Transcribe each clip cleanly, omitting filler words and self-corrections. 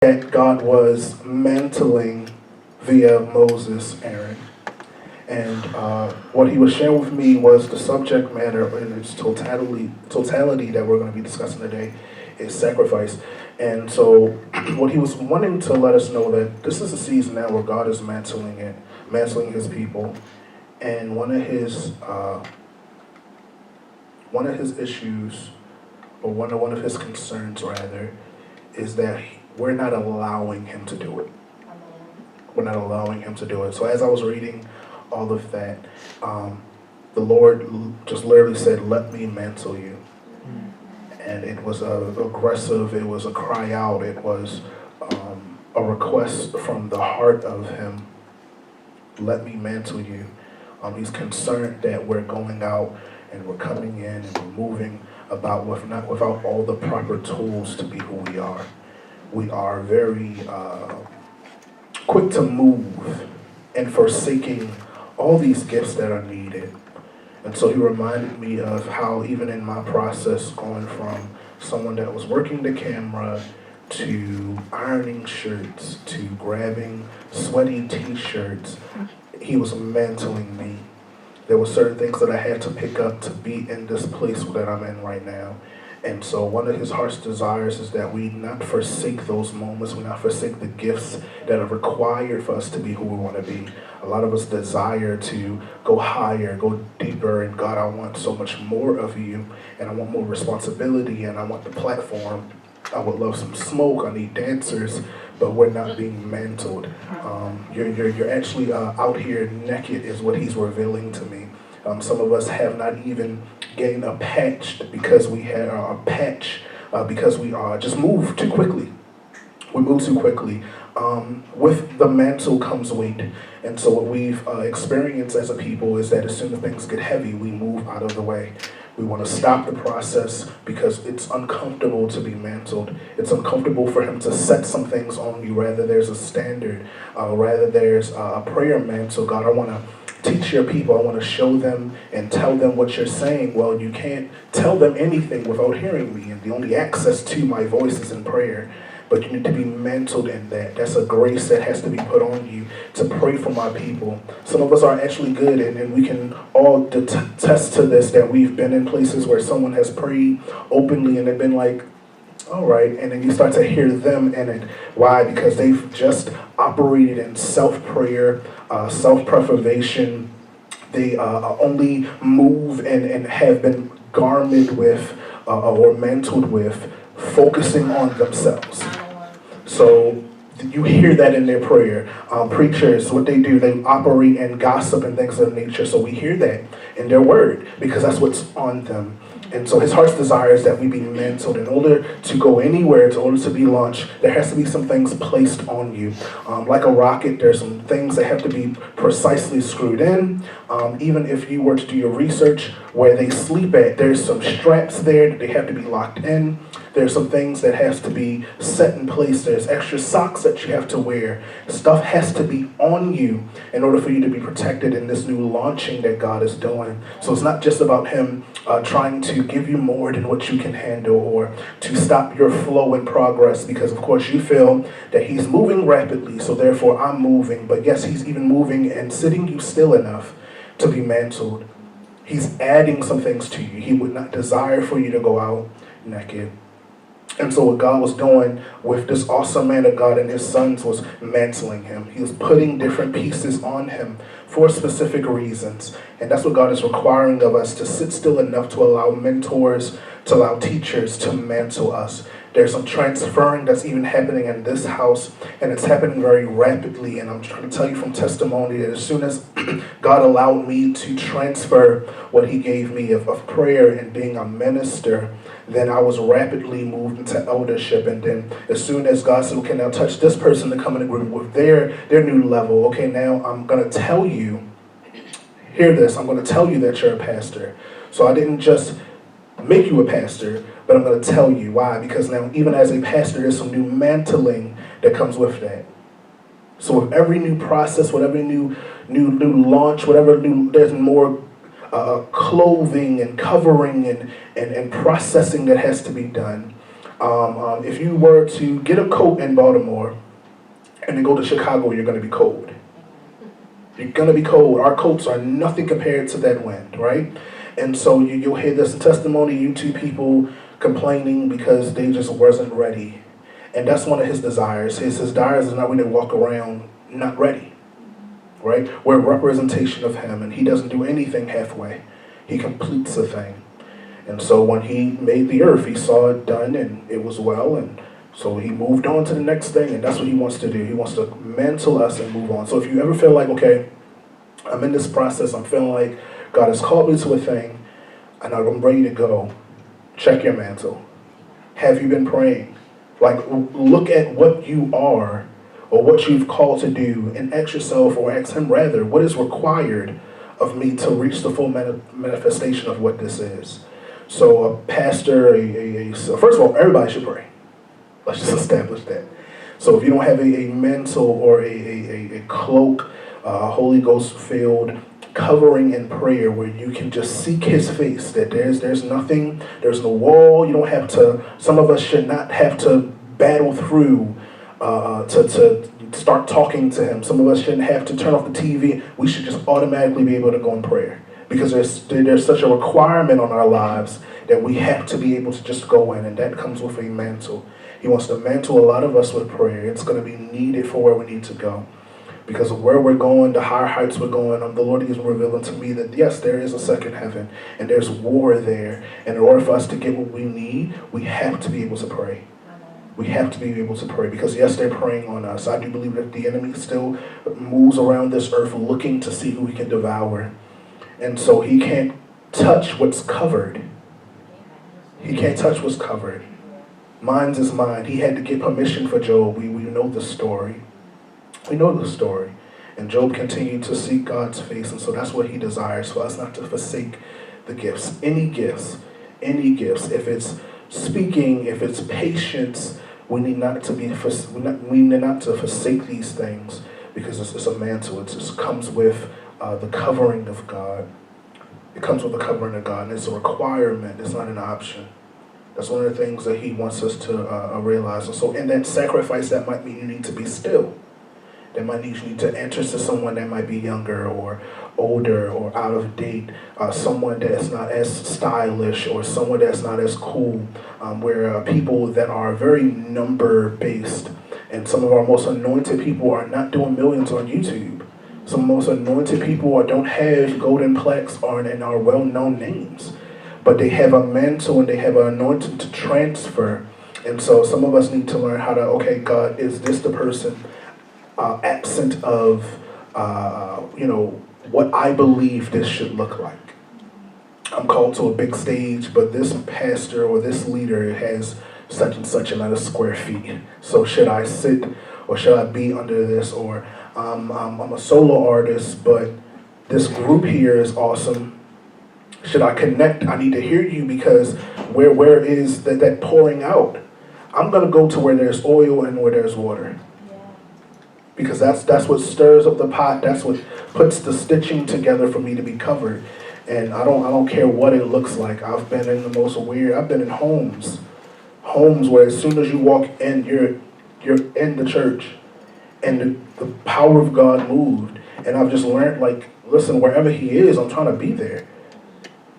that God was mantling via Moses, Aaron. And what he was sharing with me was the subject matter in its totality that we're going to be discussing today is sacrifice. And so what he was wanting to let us know that this is a season now where God is mantling his people. And one of his issues, or one of his concerns rather, is that we're not allowing him to do it. We're not allowing him to do it. So as I was reading all of that, the Lord just literally said, "Let me mantle you." And it was aggressive, it was a cry out, it was a request from the heart of him. Let me mantle you. He's concerned that we're going out and we're coming in and we're moving about without all the proper tools to be who we are. We are very quick to move and forsaking all these gifts that are needed. And so he reminded me of how even in my process going from someone that was working the camera to ironing shirts to grabbing sweaty t-shirts, he was mantling me. There were certain things that I had to pick up to be in this place that I'm in right now. And so one of his heart's desires is that we not forsake those moments, we not forsake the gifts that are required for us to be who we want to be. A lot of us desire to go higher, go deeper, and God, I want so much more of you, and I want more responsibility, and I want the platform. I would love some smoke, I need dancers, but we're not being mantled. You're actually out here naked is what he's revealing to me. Some of us have not even gained a patch because we had because we just moved too quickly. We move too quickly. With the mantle comes weight. And so what we've experienced as a people is that as soon as things get heavy, we move out of the way. We want to stop the process because it's uncomfortable to be mantled. It's uncomfortable for him to set some things on you. Rather, there's a standard. Rather, there's a prayer mantle. God, I want to teach your people. I want to show them and tell them what you're saying. Well, you can't tell them anything without hearing me. And the only access to my voice is in prayer. But you need to be mantled in that. That's a grace that has to be put on you to pray for my people. Some of us are actually good, and we can all attest to this, that we've been in places where someone has prayed openly and they've been like, all right, and then you start to hear them in it. Why? Because they've just operated in self-prayer, self-preservation. They only move and have been garmented with or mantled with focusing on themselves. So you hear that in their prayer. Preachers, what they do, they operate in gossip and things of nature. So we hear that in their word because that's what's on them. And so his heart's desire is that we be mantled. In order to go anywhere, in order to be launched, there has to be some things placed on you. Like a rocket, there's some things that have to be precisely screwed in. Even if you were to do your research where they sleep at, there's some straps there that they have to be locked in. There's some things that has to be set in place. There's extra socks that you have to wear. Stuff has to be on you in order for you to be protected in this new launching that God is doing. So it's not just about him trying to give you more than what you can handle or to stop your flow and progress, because of course you feel that he's moving rapidly, so therefore I'm moving. But yes, he's even moving and sitting you still enough to be mantled. He's adding some things to you. He would not desire for you to go out naked. And so what God was doing with this awesome man of God and his sons was mantling him. He was putting different pieces on him for specific reasons. And that's what God is requiring of us, to sit still enough to allow mentors, to allow teachers to mantle us. There's some transferring that's even happening in this house, and it's happening very rapidly. And I'm trying to tell you from testimony that as soon as God allowed me to transfer what he gave me of prayer and being a minister, then I was rapidly moved into eldership. And then as soon as God said, okay, now touch this person to come in agreement with their new level. Okay, now I'm going to tell you, hear this, I'm going to tell you that you're a pastor. So I didn't just make you a pastor, but I'm going to tell you why. Because now even as a pastor, there's some new mantling that comes with that. So with every new process, whatever new launch, whatever new, there's more clothing and covering and processing that has to be done. If you were to get a coat in Baltimore and then go to Chicago, you're going to be cold. You're going to be cold. Our coats are nothing compared to that wind, right? And so you'll hear this testimony, YouTube people complaining because they just wasn't ready. And that's one of his desires. His desires is not when they walk around not ready, right? We're a representation of him, and he doesn't do anything halfway. He completes a thing. And so when he made the earth, he saw it done, and it was well, and so he moved on to the next thing, and that's what he wants to do. He wants to mantle us and move on. So if you ever feel like, okay, I'm in this process, I'm feeling like God has called me to a thing, and I'm ready to go, check your mantle. Have you been praying? Like, look at what you are or what you've called to do and ask yourself, or ask him rather, what is required of me to reach the full manifestation of what this is? So a pastor, first of all, everybody should pray. Let's just establish that. So if you don't have a mantle or a cloak, Holy Ghost filled covering in prayer where you can just seek his face, that there's nothing, there's no wall, you don't have to, some of us should not have to battle through to start talking to him. Some of us shouldn't have to turn off the TV. We should just automatically be able to go in prayer, because there's such a requirement on our lives that we have to be able to just go in, and that comes with a mantle. He wants to mantle a lot of us with prayer. It's going to be needed for where we need to go. Because of where we're going, the higher heights we're going, the Lord is revealing to me that yes, there is a second heaven, and there's war there. And in order for us to get what we need, we have to be able to pray. We have to be able to pray, because yes, they're preying on us. I do believe that the enemy still moves around this earth looking to see who he can devour. And so he can't touch what's covered. He can't touch what's covered. Mine's is mine. He had to get permission for Job. We know the story. We know the story. And Job continued to seek God's face, and so that's what he desires for us, not to forsake the gifts. Any gifts. If it's speaking, if it's patience, we need not to forsake these things, because it's a mantle. It just comes with the covering of God. It comes with the covering of God, and it's a requirement. It's not an option. That's one of the things that he wants us to realize. And so in that sacrifice, that might mean you need to be still. That might need you need to enter to someone that might be younger or older or out of date, someone that's not as stylish or someone that's not as cool, where people that are very number-based, and some of our most anointed people are not doing millions on YouTube. Some most anointed people don't have golden plaques and are well-known names, but they have a mantle and they have an anointing to transfer. And so some of us need to learn how to, okay, God, is this the person absent of, what I believe this should look like? I'm called to a big stage, but this pastor or this leader has such and such amount of square feet. So should I sit or should I be under this? Or I'm a solo artist, but this group here is awesome. Should I connect? I need to hear you, because where is that pouring out? I'm going to go to where there's oil and where there's water. Because that's what stirs up the pot. That's what puts the stitching together for me to be covered. And I don't care what it looks like. I've been in the most weird. I've been in homes where as soon as you walk in, you're in the church, and the power of God moved. And I've just learned, like, listen, wherever he is, I'm trying to be there.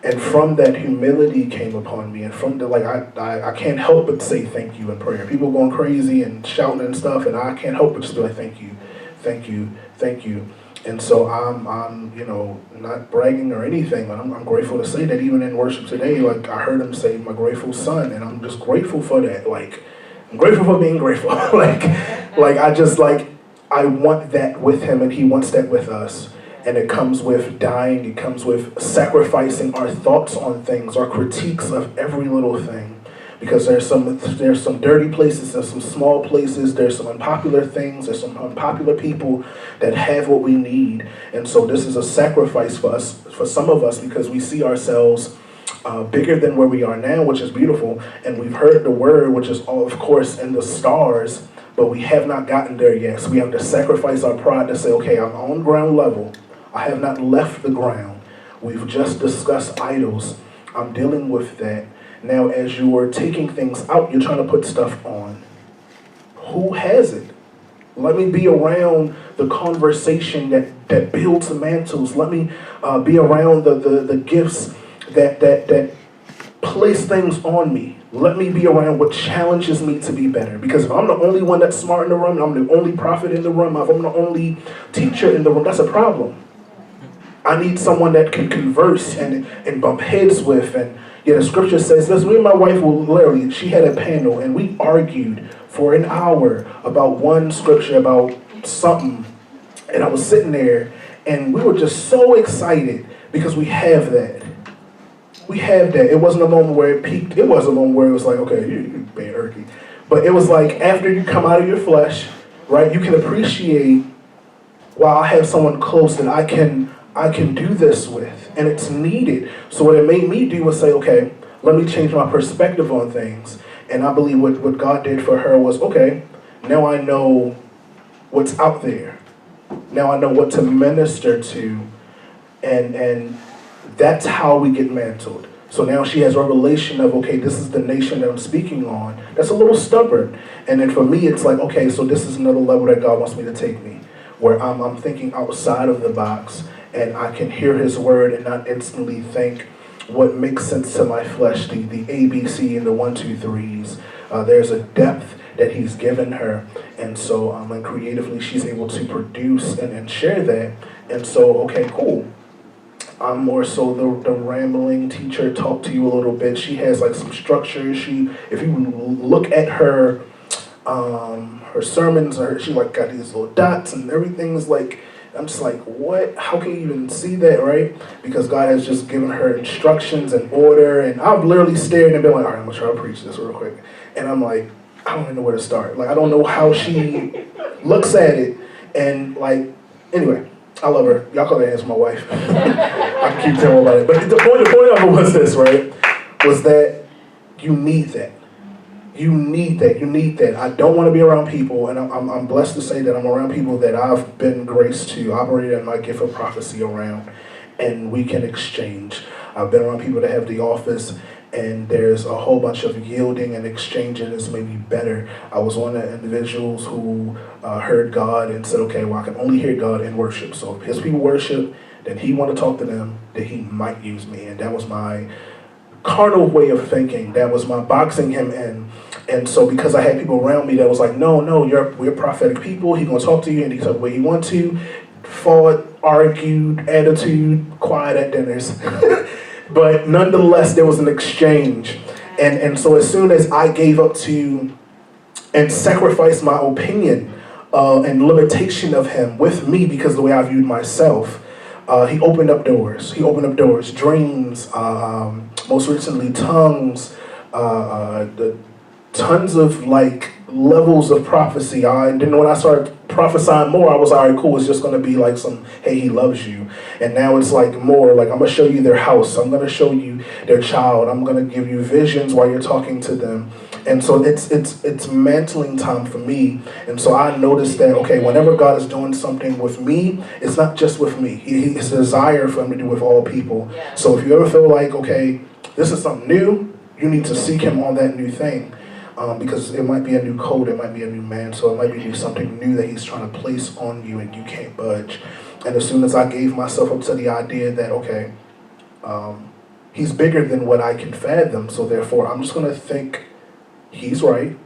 And from that, humility came upon me. And from the, I can't help but say thank you in prayer. People going crazy and shouting and stuff, and I can't help but just be like, thank you, thank you, thank you. And so I'm not bragging or anything, but I'm grateful to say that even in worship today, like, I heard him say, my grateful son, and I'm just grateful for that. Like, I'm grateful for being grateful. I want that with him, and he wants that with us. And it comes with dying, it comes with sacrificing our thoughts on things, our critiques of every little thing. Because there's some dirty places, there's some small places, there's some unpopular things, there's some unpopular people that have what we need. And so this is a sacrifice for us, for some of us, because we see ourselves bigger than where we are now, which is beautiful. And we've heard the word, which is, of course, in the stars, but we have not gotten there yet. So we have to sacrifice our pride to say, okay, I'm on ground level. I have not left the ground. We've just discussed idols. I'm dealing with that. Now, as you're taking things out, you're trying to put stuff on. Who has it? Let me be around the conversation that builds the mantles. Let me be around the gifts that place things on me. Let me be around what challenges me to be better. Because if I'm the only one that's smart in the room, I'm the only prophet in the room, if I'm the only teacher in the room, that's a problem. I need someone that can converse and bump heads with. And yeah, the scripture says this. Me and my wife she had a panel and we argued for an hour about one scripture, about something. And I was sitting there and we were just so excited because we have that. We have that. It wasn't a moment where it peaked. It was a moment where it was like, okay, you're being irky. But it was like after you come out of your flesh, right, you can appreciate, wow, I have someone close that I can do this with, and it's needed. So what it made me do was say, okay, let me change my perspective on things. And I believe what God did for her was, okay, now I know what's out there. Now I know what to minister to, and that's how we get mantled. So now she has revelation of, okay, this is the nation that I'm speaking on. That's a little stubborn. And then for me, it's like, okay, so this is another level that God wants me to take me, where I'm thinking outside of the box, and I can hear his word and not instantly think what makes sense to my flesh, the ABC and the 1, 2, 3s. There's a depth that he's given her. And so and creatively she's able to produce and share that. And so, okay, cool. I'm more so the rambling teacher, talk to you a little bit. She has like some structure. If you look at her sermons, she like got these little dots and everything's like, I'm just like, what? How can you even see that, right? Because God has just given her instructions and order, and I've literally stared and been like, all right, I'm gonna try to preach this real quick. And I'm like, I don't even know where to start. Like, I don't know how she looks at it. And like, anyway, I love her. Y'all call that answer my wife. I can keep telling about it. But the point of it was this, right? Was that you need that. You need that. You need that. I don't want to be around people, and I'm blessed to say that I'm around people that I've been graced to operate in my gift of prophecy around, and we can exchange. I've been around people that have the office, and there's a whole bunch of yielding and exchanging is maybe better. I was one of the individuals who heard God and said, okay, well, I can only hear God in worship. So if his people worship, then he want to talk to them, then he might use me. And that was my carnal way of thinking. That was my boxing him in. And so because I had people around me that was like, no, we're prophetic people. He's going to talk to you and he can talk the way he wants to. Fought, argued, attitude, quiet at dinners. But nonetheless, there was an exchange. And so as soon as I gave up to and sacrificed my opinion and limitation of him with me because of the way I viewed myself, he opened up doors. He opened up doors, dreams, most recently tongues, the tons of like levels of prophecy. And then when I started prophesying more, I was all right, cool. It's just going to be like some, hey, he loves you. And now it's like more like, I'm going to show you their house. I'm going to show you their child. I'm going to give you visions while you're talking to them. And so it's mantling time for me. And so I noticed that, okay, whenever God is doing something with me, it's not just with me. It's a desire for him to do with all people. Yeah. So if you ever feel like, okay, this is something new, you need to seek him on that new thing. Because it might be a new code, it might be a new man, so it might be something new that he's trying to place on you and you can't budge. And as soon as I gave myself up to the idea that, okay, he's bigger than what I can fathom, so therefore I'm just going to think he's right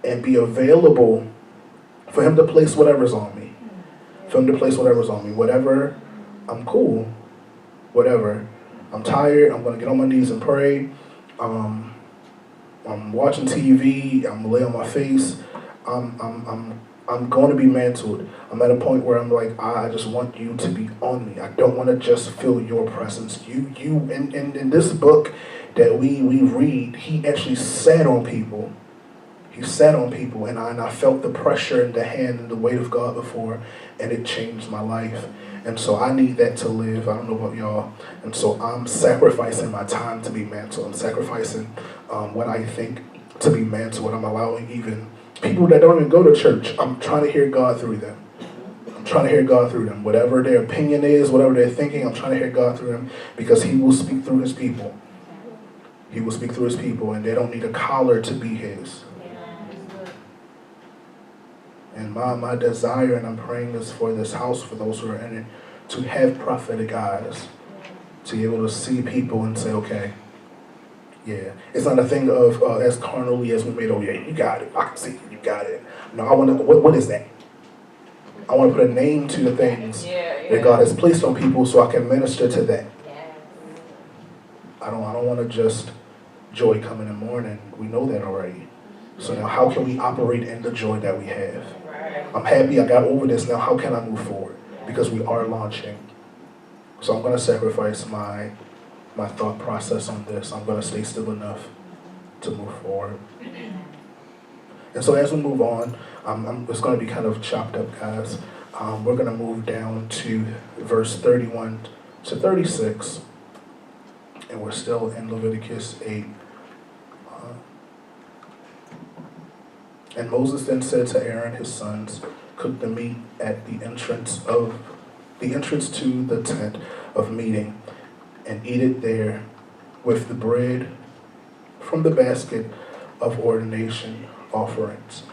and be available for him to place whatever's on me. For him to place whatever's on me. Whatever, I'm cool. Whatever. I'm tired, I'm going to get on my knees and pray. I'm watching TV, I'm gonna lay on my face, I'm going to be mantled. I'm at a point where I'm like, I just want you to be on me. I don't want to just feel your presence. You in this book that we read, he actually sat on people. He sat on people, and I felt the pressure and the hand and the weight of God before, and it changed my life. And so I need that to live. I don't know about y'all. And so I'm sacrificing my time to be mantled. I'm sacrificing what I think to be mantled. I'm allowing even people that don't even go to church, I'm trying to hear God through them. I'm trying to hear God through them. Whatever their opinion is, whatever they're thinking, I'm trying to hear God through them because he will speak through his people. He will speak through his people, and they don't need a collar to be his. And my desire, and I'm praying this for this house, for those who are in it, to have prophetic eyes, to be able to see people and say, okay, yeah. It's not a thing of as carnally as we made, oh yeah, you got it. I can see you got it. No, I want to, what is that? I want to put a name to the things that God has placed on people so I can minister to that. I don't want to just joy come in the morning. We know that already. So now how can we operate in the joy that we have? I'm happy I got over this. Now how can I move forward? Because we are launching. So I'm going to sacrifice my thought process on this. I'm going to stay still enough to move forward. And so as we move on, it's going to be kind of chopped up, guys. We're going to move down to verse 31 to 36. And we're still in Leviticus 8. And Moses then said to Aaron his sons, cook the meat at the entrance to the tent of meeting, and eat it there with the bread from the basket of ordination offerings.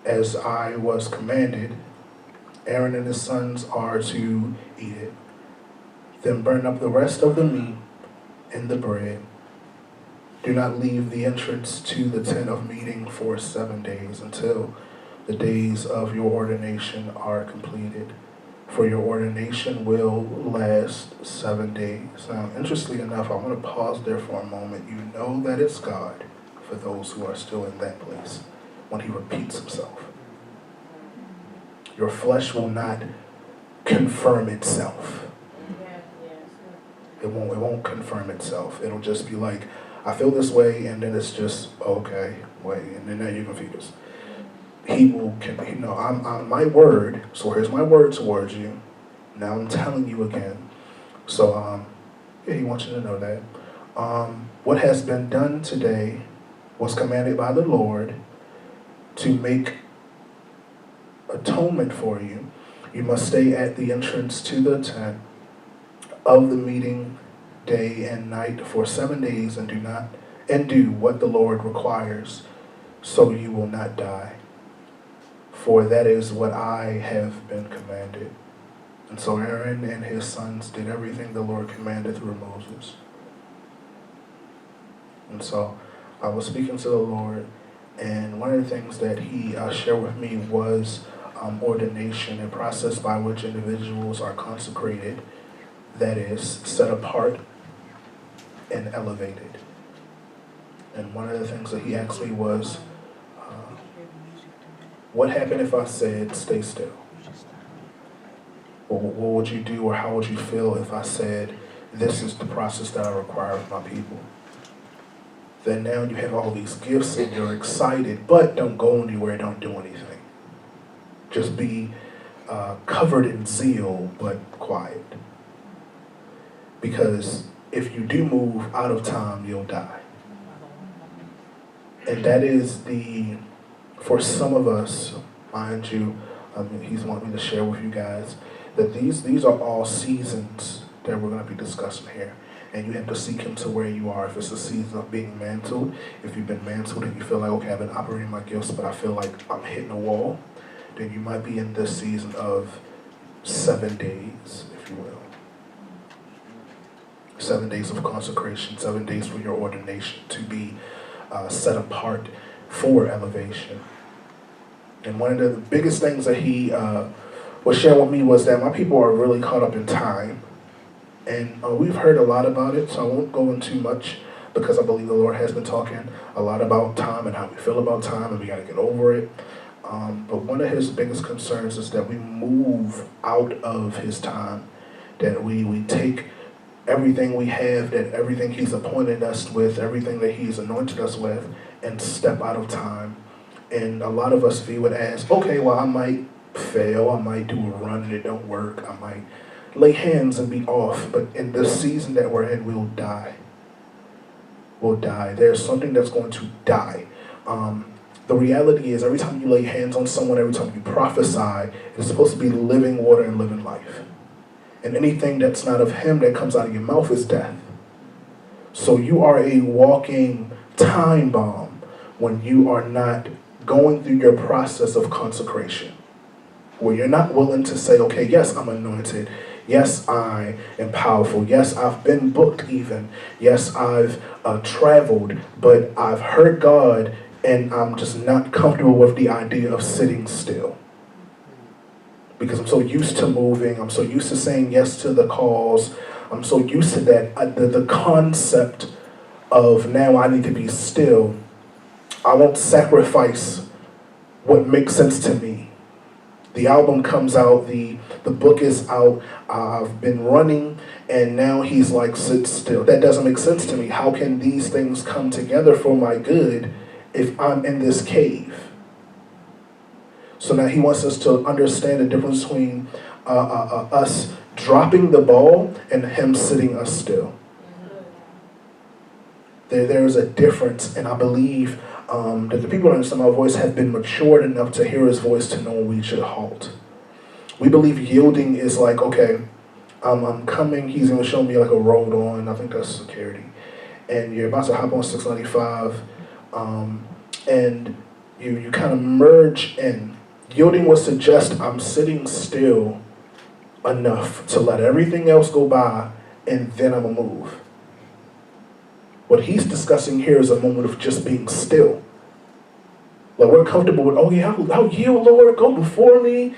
As I was commanded, Aaron and his sons are to eat it. Then burn up the rest of the meat and the bread. Do not leave the entrance to the tent of meeting for 7 days until the days of your ordination are completed. For your ordination will last 7 days. Now, interestingly enough, I want to pause there for a moment. You know that it's God for those who are still in that place when he repeats himself. Your flesh will not confirm itself. It won't confirm itself. It'll just be like, I feel this way, and then it's just, okay, wait, and then now you're confused. I'm my word, so here's my word towards you. Now I'm telling you again. So, he wants you to know that. What has been done today was commanded by the Lord to make atonement for you. You must stay at the entrance to the tent of the meeting day and night for 7 days and do what the Lord requires, so you will not die. For that is what I have been commanded. And so Aaron and his sons did everything the Lord commanded through Moses. And so I was speaking to the Lord, and one of the things that he shared with me was ordination, a process by which individuals are consecrated, that is, set apart and elevated. And one of the things that he asked me was, what happened if I said, stay still? Or what would you do, or how would you feel if I said, this is the process that I require of my people? Then now you have all these gifts and you're excited, but don't go anywhere, don't do anything. Just be covered in zeal, but quiet. Because if you do move out of time, you'll die. And that is for some of us, mind you, he's wanting me to share with you guys, that these are all seasons that we're going to be discussing here. And you have to seek him to where you are. If it's a season of being mantled, if you've been mantled and you feel like, okay, I've been operating my gifts, but I feel like I'm hitting a wall, then you might be in this season of 7 days, if you will. 7 days of consecration, 7 days for your ordination to be set apart for elevation. And one of the biggest things that he was sharing with me was that my people are really caught up in time. And we've heard a lot about it, so I won't go into much, because I believe the Lord has been talking a lot about time and how we feel about time, and we got to get over it. But one of his biggest concerns is that we move out of his time, that we take everything we have, that everything he's appointed us with, everything that he's anointed us with, and step out of time. And a lot of us view it as, okay, well, I might fail, I might do a run and it don't work, I might lay hands and be off, but in this season that we're in, we'll die. We'll die. There's something that's going to die. The reality is, every time you lay hands on someone, every time you prophesy, it's supposed to be living water and living life. And anything that's not of him that comes out of your mouth is death. So you are a walking time bomb when you are not going through your process of consecration, where you're not willing to say, okay, yes, I'm anointed. Yes, I am powerful. Yes, I've been booked even. Yes, I've traveled, but I've heard God and I'm just not comfortable with the idea of sitting still. Because I'm so used to moving. I'm so used to saying yes to the calls. I'm so used to that. The concept of now I need to be still. I won't sacrifice what makes sense to me. The album comes out, the book is out, I've been running, and now he's like, sit still. That doesn't make sense to me. How can these things come together for my good if I'm in this cave? So now he wants us to understand the difference between us dropping the ball and him sitting us still. There is a difference, and I believe that the people that understand my voice have been matured enough to hear his voice to know when we should halt. We believe yielding is like, okay, I'm coming, he's going to show me like a road on, I think that's security, and you're about to hop on 695, and you kind of merge in. Yielding would suggest I'm sitting still enough to let everything else go by, and then I'm going to move. What he's discussing here is a moment of just being still. Like we're comfortable with, oh yeah, I'll yield, Lord, go before me,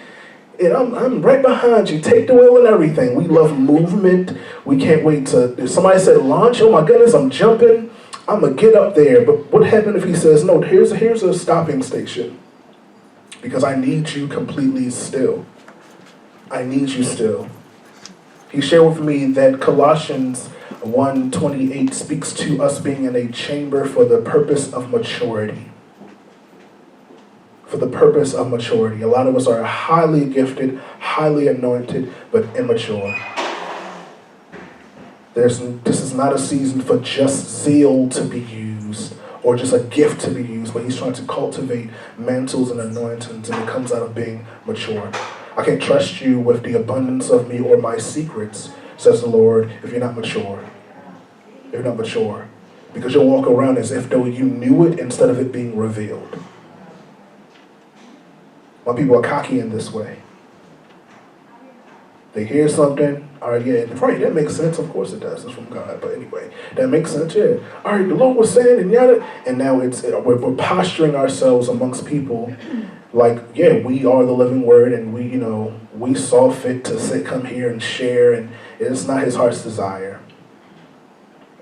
and I'm right behind you, take the wheel and everything. We love movement. We can't wait to, if somebody said launch, oh my goodness, I'm jumping, I'm going to get up there. But what happened if he says, no, here's a stopping station, because I need you completely still. I need you still. He shared with me that Colossians 1:28 speaks to us being in a chamber for the purpose of maturity. For the purpose of maturity. A lot of us are highly gifted, highly anointed, but immature. This is not a season for just zeal to be used or just a gift to be used, but he's trying to cultivate mantles and anointings, and it comes out of being mature. I can't trust you with the abundance of me or my secrets, says the Lord, if you're not mature. If you're not mature. Because you'll walk around as if though you knew it instead of it being revealed. My people are cocky in this way. They hear something, all right, yeah, right, that makes sense. Of course it does. It's from God. But anyway, that makes sense, yeah. All right, the Lord was saying, and yada. And now we're posturing ourselves amongst people like, yeah, we are the living word, and we saw fit to come here and share, and it's not his heart's desire.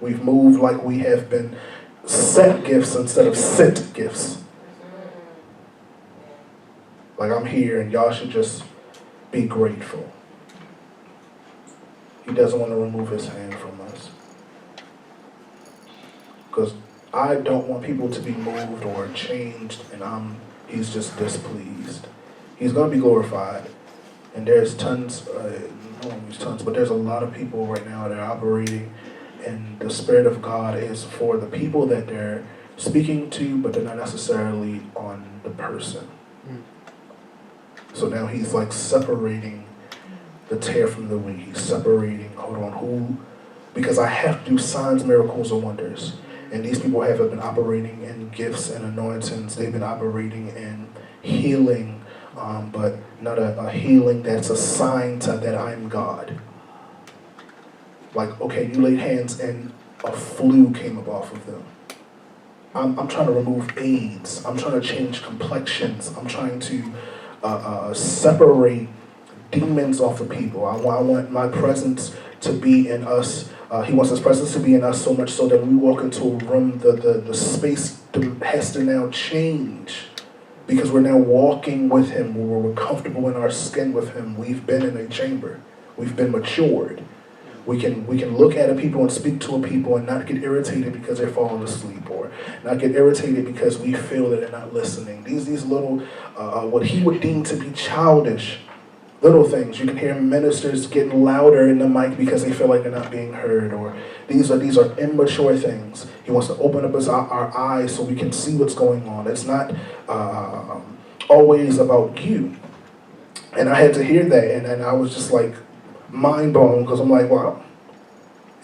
We've moved like we have been set gifts instead of sent gifts. Like I'm here, and y'all should just be grateful. He doesn't want to remove his hand from us. Because I don't want people to be moved or changed, and he's just displeased. He's going to be glorified. And there's tons, I won't use tons, but there's a lot of people right now that are operating, and the Spirit of God is for the people that they're speaking to, but they're not necessarily on the person. So now he's like separating the tear from the wheat. He's separating, because I have to do signs, miracles, or wonders. And these people haven't been operating in gifts and anointings. They've been operating in healing, but not a healing that's a sign to that I'm God. Like, okay, you laid hands and a flu came up off of them. I'm trying to remove AIDS. I'm trying to change complexions. I'm trying to separate demons off of people. I want my presence to be in us. He wants his presence to be in us so much so that when we walk into a room, the space has to now change, because we're now walking with him, where we're comfortable in our skin with him. We've been in a chamber. We've been matured. We can look at a people and speak to a people and not get irritated because they're falling asleep, or not get irritated because we feel that they're not listening. These little, what he would deem to be childish little things. You can hear ministers getting louder in the mic because they feel like they're not being heard, or these are immature things. He wants to open up our eyes so we can see what's going on. It's not always about you. And I had to hear that, and I was just like mind blown, because I'm like, wow,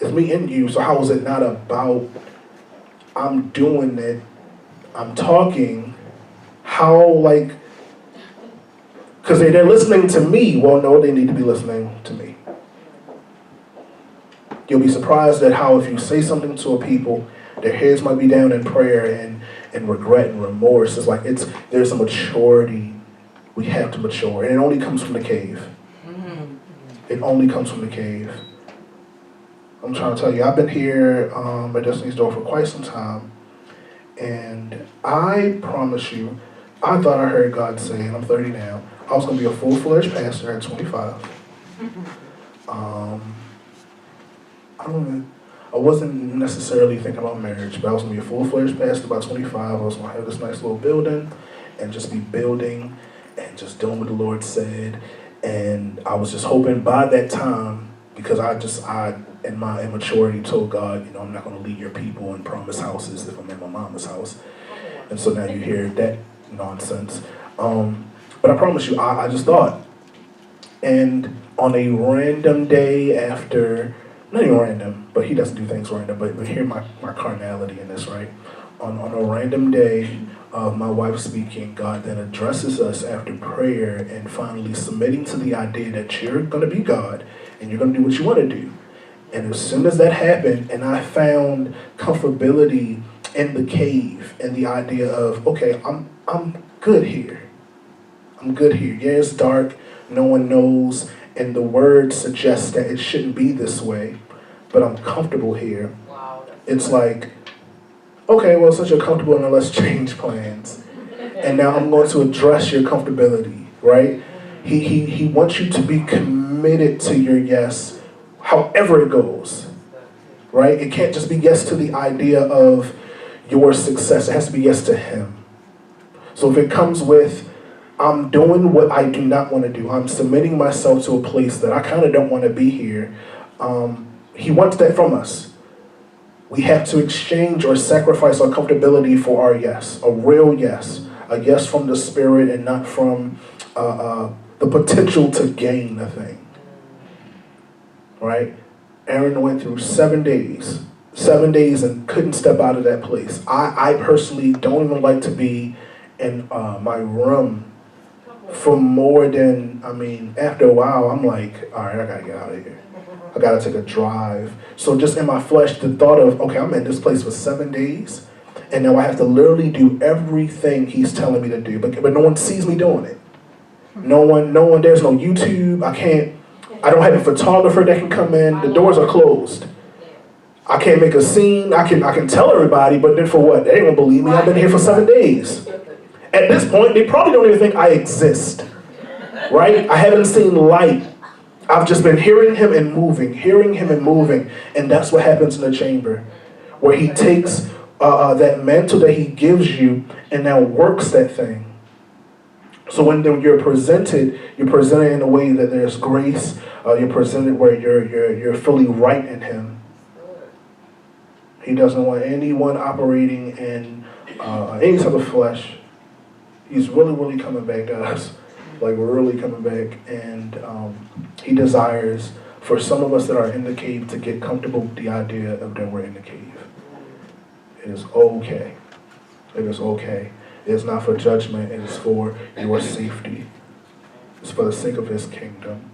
It's me in you. So how is it not about I'm doing it, I'm talking, how, like, because they're listening to me. Well, no, they need to be listening to me. You'll be surprised at how if you say something to a people, their heads might be down in prayer and regret and remorse. It's like there's a maturity. We have to mature. And it only comes from the cave. It only comes from the cave. I'm trying to tell you, I've been here at Destiny's Door for quite some time. And I promise you, I thought I heard God say, and I'm 30 now, I was going to be a full-fledged pastor at 25. I wasn't necessarily thinking about marriage, but I was going to be a full-fledged pastor by 25. I was going to have this nice little building and just be building and just doing what the Lord said. And I was just hoping by that time, because I in my immaturity told God, you know, I'm not going to lead your people and promise houses if I'm in my mama's house. And so now you hear that nonsense. But I promise you, I just thought. And on a random day after, not even random, but he doesn't do things random, but hear my carnality in this, right? On a random day of my wife speaking, God then addresses us after prayer and finally submitting to the idea that you're going to be God and you're going to do what you want to do. And as soon as that happened, and I found comfortability in the cave and the idea of, okay, I'm good here. I'm good here. Yeah, it's dark. No one knows. And the word suggests that it shouldn't be this way. But I'm comfortable here. Wow, it's like, okay, well, since you're comfortable, now let's change plans. And now I'm going to address your comfortability, right? He wants you to be committed to your yes, however it goes, right? It can't just be yes to the idea of your success. It has to be yes to him. So if it comes with, I'm doing what I do not want to do, I'm submitting myself to a place that I kind of don't want to be here, he wants that from us. We have to exchange or sacrifice our comfortability for our yes, a real yes, a yes from the Spirit and not from the potential to gain a thing. Right? Aaron went through 7 days and couldn't step out of that place. I personally don't even like to be in my room for more than, after a while, I'm like, all right, I gotta get out of here. I gotta take a drive. So just in my flesh, the thought of, okay, I'm in this place for 7 days, and now I have to literally do everything he's telling me to do, but no one sees me doing it. No one, there's no YouTube. I don't have a photographer that can come in. The doors are closed. I can't make a scene. I can tell everybody, but then for what? They don't believe me. I've been here for 7 days. At this point, they probably don't even think I exist, right? I haven't seen light. I've just been hearing him and moving, and that's what happens in the chamber, where he takes that mantle that he gives you and now works that thing. So when you're presented in a way that there's grace. You're presented where you're fully right in him. He doesn't want anyone operating in any type of flesh. He's really, really coming back to us. Like, we're really coming back. And he desires for some of us that are in the cave to get comfortable with the idea of that we're in the cave. It is okay. It is okay. It is not for judgment. It is for your safety. It's for the sake of his kingdom.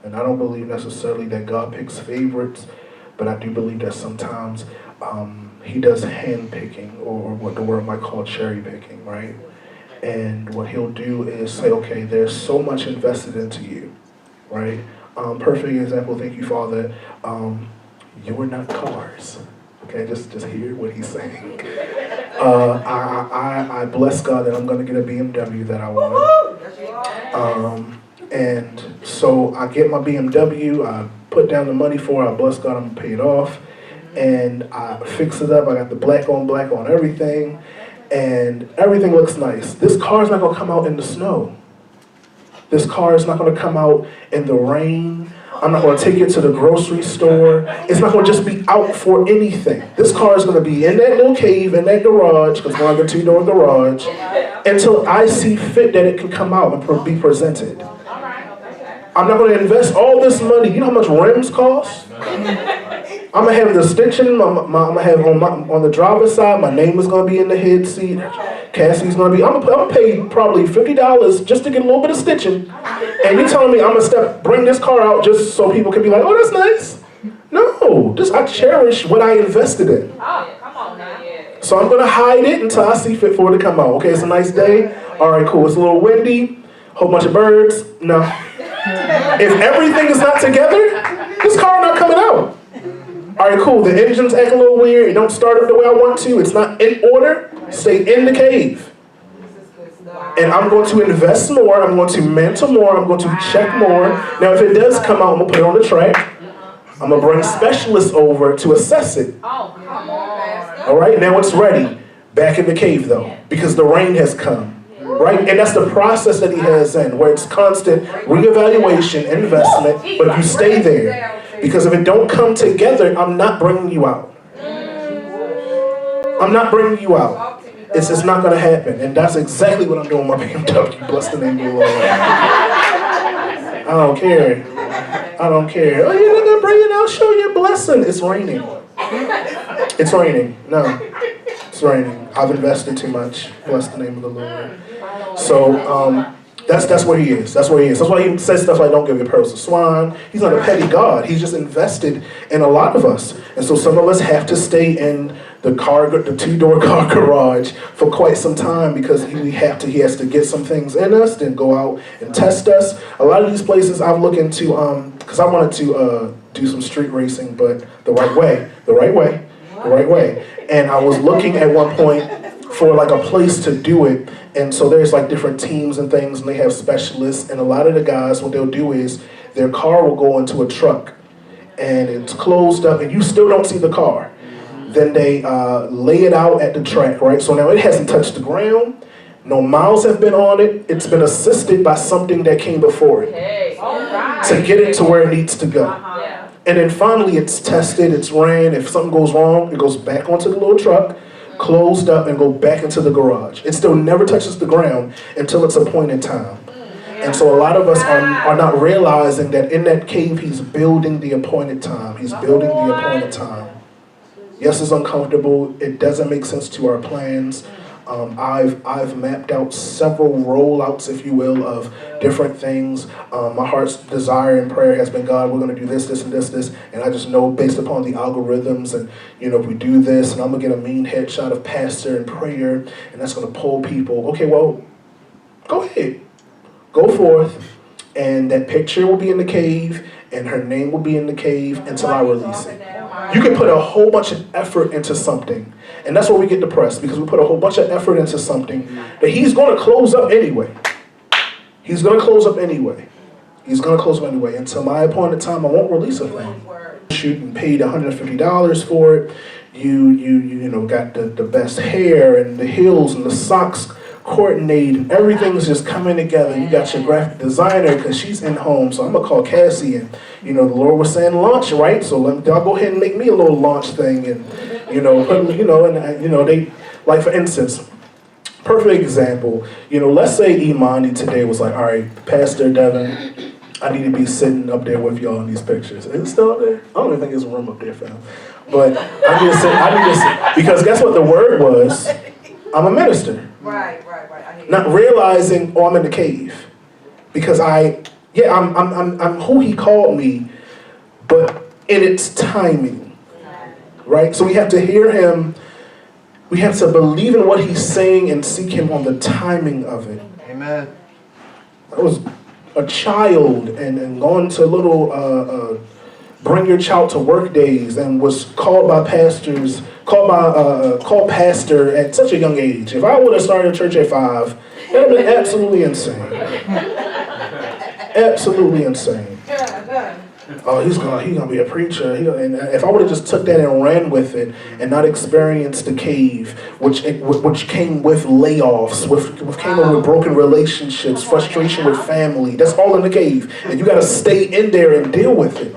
And I don't believe necessarily that God picks favorites, but I do believe that sometimes he does hand-picking, or what the word might call cherry-picking, right? And what he'll do is say, okay, there's so much invested into you, right? Perfect example, thank you, Father. You're not cars. Okay, just hear what he's saying. I bless God that I'm going to get a BMW that I want. And so I get my BMW, I put down the money for it, I bless God I'm going to pay it off. And I fix it up, I got the black on everything. And everything looks nice. This car is not going to come out in the snow. This car is not going to come out in the rain. I'm not going to take it to the grocery store. It's not going to just be out for anything. This car is going to be in that little cave, in that garage, because we're going to have a 2-door garage, until I see fit that it can come out and be presented. I'm not going to invest all this money. You know how much rims cost? I'm going to have the stitching. I'm going to have on the driver's side, my name is going to be in the head seat. Cassie's going to be, I'm going to pay probably $50 just to get a little bit of stitching. And you telling me I'm going to bring this car out just so people can be like, oh, that's nice. No, I cherish what I invested in. Oh, come on now. So I'm going to hide it until I see fit for it to come out. Okay, it's a nice day. All right, cool. It's a little windy. Whole bunch of birds. No. If everything is not together, this car not coming out. All right, cool. The engine's acting a little weird. It don't start up the way I want to. It's not in order. Stay in the cave. And I'm going to invest more. I'm going to mentor more. I'm going to check more. Now, if it does come out, I'm going to put it on the track. I'm going to bring specialists over to assess it. Oh, come on. All right, now it's ready. Back in the cave, though, because the rain has come. Right? And that's the process that he has in, where it's constant reevaluation, investment, but you stay there. Because if it don't come together, I'm not bringing you out. I'm not bringing you out. It's just not going to happen. And that's exactly what I'm doing with my BMW. Bless the name of the Lord. I don't care. I don't care. Oh, you're not going to bring it out? Show your blessing. It's raining. It's raining. No. It's raining. I've invested too much. Bless the name of the Lord. So, that's where he is. That's where he is. That's why he says stuff like, don't give your pearls to swine. He's not a petty God. He's just invested in a lot of us. And so some of us have to stay in the two-door car garage for quite some time because he has to get some things in us, then go out and test us. A lot of these places I've looked into, because I wanted to do some street racing, but the right way. And I was looking at one point for like a place to do it. And so there's like different teams and things, and they have specialists. And a lot of the guys, what they'll do is their car will go into a truck and it's closed up and you still don't see the car. Then they lay it out at the track, right? So now it hasn't touched the ground. No miles have been on it. It's been assisted by something that came before it to get it to where it needs to go. And then finally it's tested, it's ran. If something goes wrong, it goes back onto the little truck, closed up, and go back into the garage. It still never touches the ground until it's appointed time. And so a lot of us are not realizing that in that cave, he's building the appointed time. He's building the appointed time. Yes, it's uncomfortable. It doesn't make sense to our plans. I've mapped out several rollouts, if you will, of different things. My heart's desire and prayer has been, God, we're going to do this, and this. And I just know based upon the algorithms and, if we do this, and I'm going to get a mean headshot of pastor and prayer, and that's going to pull people. Okay, well, go ahead. Go forth. And that picture will be in the cave, and her name will be in the cave until I release it. You can put a whole bunch of effort into something. And that's where we get depressed, because we put a whole bunch of effort into something that he's going to close up anyway. He's going to close up anyway. He's going to close up anyway. Until my appointed time, I won't release a thing. Shoot, and paid $150 for it. You got the best hair and the heels and the socks coordinated. Everything's just coming together. You got your graphic designer because she's in home. So I'm going to call Cassie, and, the Lord was saying launch, right? So y'all go ahead and make me a little launch thing. And, they, like for instance, perfect example, let's say Imani today was like, all right, Pastor Devin, I need to be sitting up there with y'all in these pictures. Is it still up there? I don't even think there's a room up there for him. But I need to sit, because guess what the word was? I'm a minister. Right. Not realizing, I'm in the cave. Because I'm who he called me, but in its timing. Right? So we have to hear him. We have to believe in what he's saying and seek him on the timing of it. Amen. I was a child and going to little bring your child to work days and was called pastor at such a young age. If I would have started a church at 5, that would have been absolutely insane. Absolutely insane. Oh, he's gonna be a preacher. And if I would have just took that and ran with it and not experienced the cave, which came with layoffs, came with broken relationships, frustration with family. That's all in the cave, and you got to stay in there and deal with it.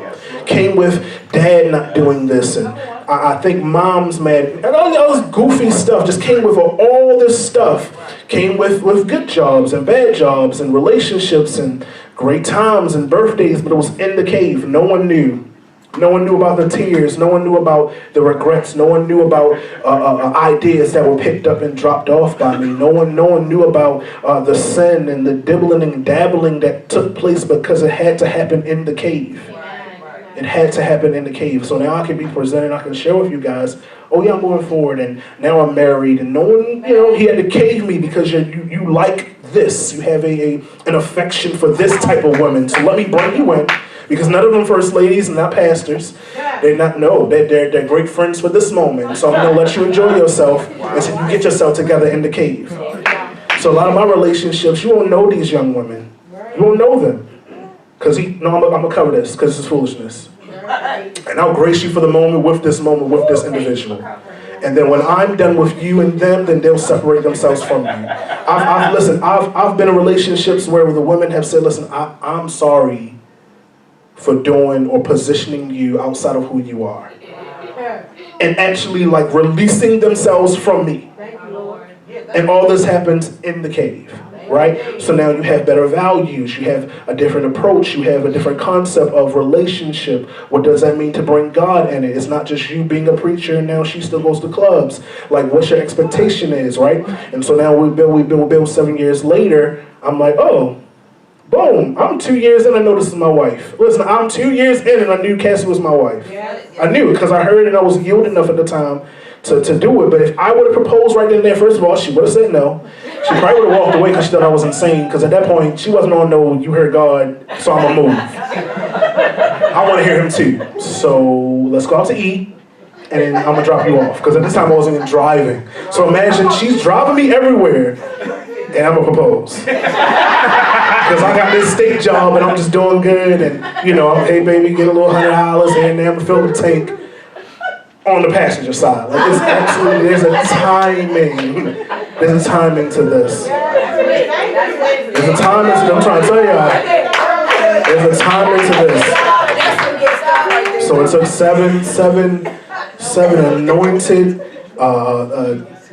Came with dad not doing this, and I think mom's mad, and all this goofy stuff just came with all this stuff. came with good jobs and bad jobs and relationships and great times and birthdays, but it was in the cave. No one knew. No one knew about the tears. No one knew about the regrets. No one knew about ideas that were picked up and dropped off by me. No one knew about the sin and the dibbling and dabbling that took place because it had to happen in the cave. It had to happen in the cave. So now I can be presented, I can share with you guys, oh yeah, I'm moving forward, and now I'm married, and no one, he had to cave me because you like this. You have an affection for this type of woman. So let me bring you in, because none of them first ladies and not pastors. They're great friends for this moment. So I'm going to let you enjoy yourself until you get yourself together in the cave. So a lot of my relationships, you won't know these young women. You won't know them. Because I'm going to cover this, because it's foolishness. And I'll grace you for the moment with this individual. And then when I'm done with you and them, then they'll separate themselves from you. I've been in relationships where the women have said, listen, I'm sorry for doing or positioning you outside of who you are. And actually like releasing themselves from me. And all this happens in the cave. Right? So now you have better values, you have a different approach, you have a different concept of relationship. What does that mean to bring God in it? It's not just you being a preacher and now she still goes to clubs. Like what your expectation is, right? And so now we build 7 years later, I'm like, oh, boom, I'm 2 years in, I know this is my wife. Listen, I'm 2 years in and I knew Cassie was my wife. I knew it because I heard it and I was yielding enough at the time to do it. But if I would have proposed right then and there, first of all, she would have said no. She probably would have walked away because she thought I was insane. Because at that point, she wasn't on no, you heard God, so I'm going to move. I want to hear him too. So let's go out to eat, and then I'm going to drop you off. Because at this time, I wasn't even driving. So imagine she's driving me everywhere, and I'm going to propose. Because I got this state job, and I'm just doing good. And, hey, baby, get a little $100 here and there. I'm going to fill the tank. On the passenger side. Like it's absolutely, there's a timing. There's a timing to this. There's a timing to this. I'm trying to tell y'all. There's a timing to this. So it took seven anointed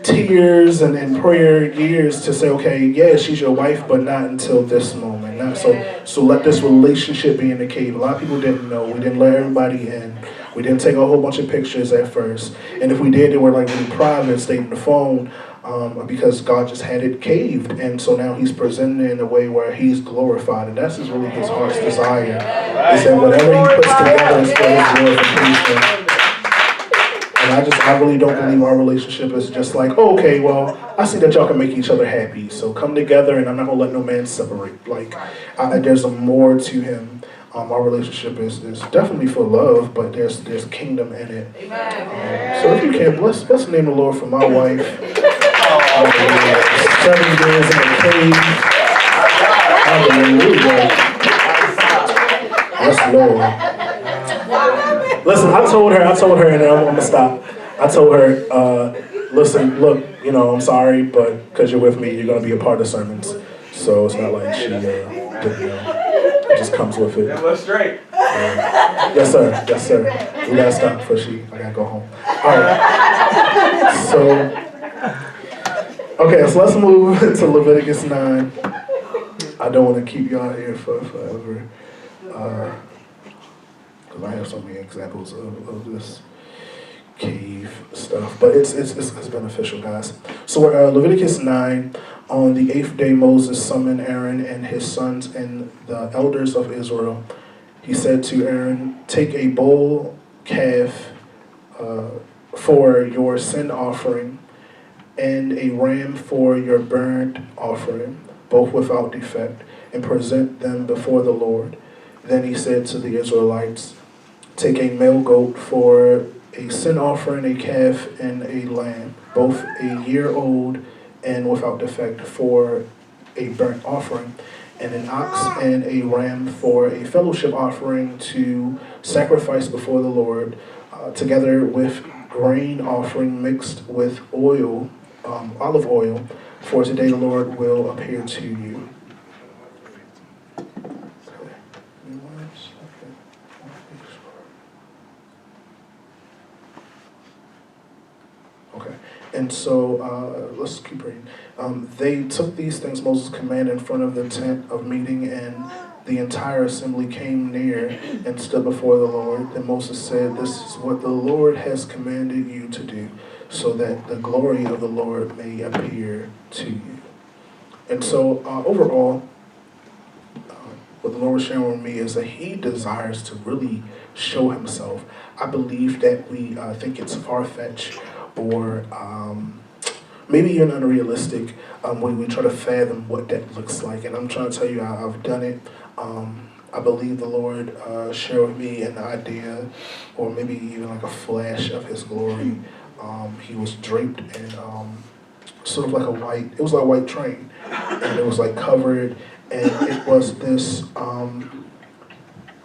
tears and prayer years to say, okay, yeah, she's your wife, but not until this moment. So let this relationship be in the cave. A lot of people didn't know. We didn't let everybody in. We didn't take a whole bunch of pictures at first. And if we did, they were like really private, stayed in the phone, because God just had it caved. And so now he's presenting it in a way where he's glorified. And that's really his heart's desire. Is that whatever he puts together is for his glorification. And I really don't believe our relationship is just like, oh, okay, well, I see that y'all can make each other happy. So come together and I'm not going to let no man separate. Like, there's more to him. Our relationship is definitely for love, but there's kingdom in it. So if you can, bless the name of the Lord for my wife. 7 years in the cave. Hallelujah. Yes, Lord. Listen, I told her, and I'm going to stop. I told her, listen, look, I'm sorry, but because you're with me, you're going to be a part of the sermons. So it's not like she didn't know. It just comes with it. That was straight. Yes, sir. We gotta stop before I gotta go home. All right. So let's move to Leviticus 9. I don't want to keep y'all here forever, because I have so many examples of this cave stuff, but it's beneficial, guys. So Leviticus 9. On the 8th day, Moses summoned Aaron and his sons and the elders of Israel. He said to Aaron, take a bull calf for your sin offering and a ram for your burnt offering, both without defect, and present them before the Lord. Then he said to the Israelites, take a male goat for a sin offering, a calf, and a lamb, both a year old and without defect, for a burnt offering, and an ox and a ram for a fellowship offering to sacrifice before the Lord, together with grain offering mixed with oil, olive oil, for today the Lord will appear to you. Okay, and so let's keep reading. They took these things Moses commanded in front of the tent of meeting, and the entire assembly came near and stood before the Lord. Then Moses said, "This is what the Lord has commanded you to do, so that the glory of the Lord may appear to you." And so overall, what the Lord was sharing with me is that He desires to really show Himself. I believe that we think it's far-fetched or maybe even unrealistic when we try to fathom what that looks like. And I'm trying to tell you, I've done it. I believe the Lord shared with me an idea, or maybe even like a flash of His glory. He was draped in sort of like it was like a white train, and it was like covered, and it was this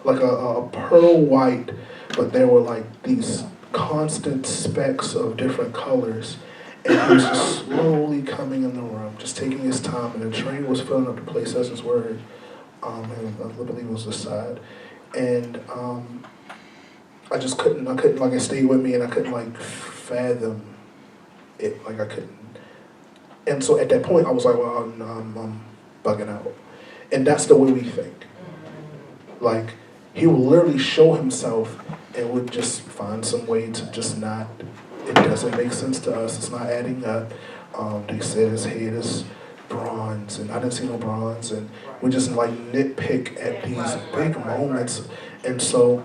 like a pearl white, but there were like these constant specks of different colors. And He was just slowly coming in the room, just taking His time, and the train was filling up the place as His word. And I believe it was the side. And I couldn't, like, it stayed with me, and I couldn't, like, fathom it, like, I couldn't. And so at that point, I was like, well, I'm bugging out. And that's the way we think. Like, He will literally show Himself and would just find some way to just not, it doesn't make sense to us, it's not adding up. They said His head is bronze, and I didn't see no bronze, and we just like nitpick at these big moments. And so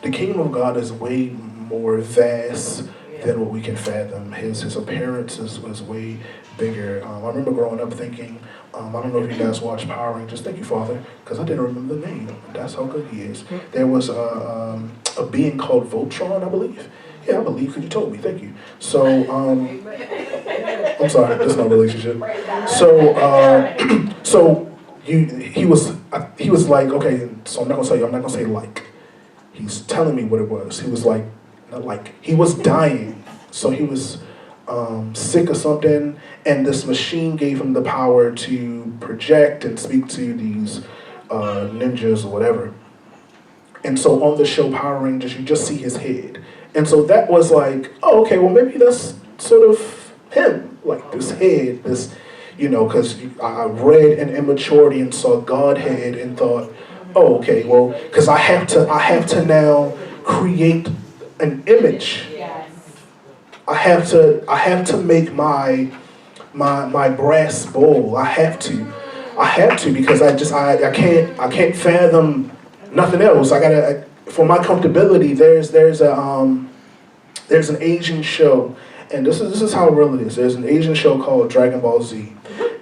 the kingdom of God is way more vast than what we can fathom. His appearance was way bigger. I remember growing up thinking, I don't know if you guys watch Power Rangers. Thank you, Father, because I didn't remember the name. That's how good He is. There was a being called Voltron, I believe. Yeah, I believe, because you told me. Thank you. So, I'm sorry, there's no relationship. So, he was like, okay, so I'm not gonna say like. He's telling me what it was. He was like, not like, he was dying. So he was sick or something, and this machine gave him the power to project and speak to these ninjas or whatever. And so on the show Power Rangers, you just see his head. And so that was like, oh, okay, well, maybe that's sort of him, like this head, this, because I read in immaturity and saw Godhead and thought, oh, okay, well, because I have to now create an image. I have to make my brass bowl. I have to because I can't fathom nothing else. I gotta, for my comfortability. There's an Asian show, and this is how real it is. There's an Asian show called Dragon Ball Z,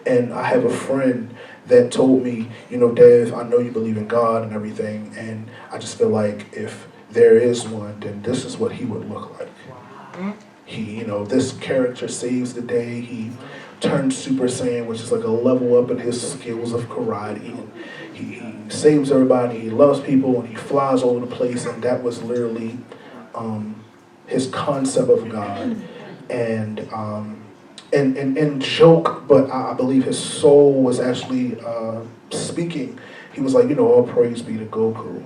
and I have a friend that told me, Dev, I know you believe in God and everything, and I just feel like if there is one, then this is what he would look like. He, this character saves the day. He turns Super Saiyan, which is like a level up in his skills of karate, and he saves everybody. He loves people, and he flies all over the place. And that was literally his concept of God, and joke, but I believe his soul was actually speaking. He was like, all praise be to Goku,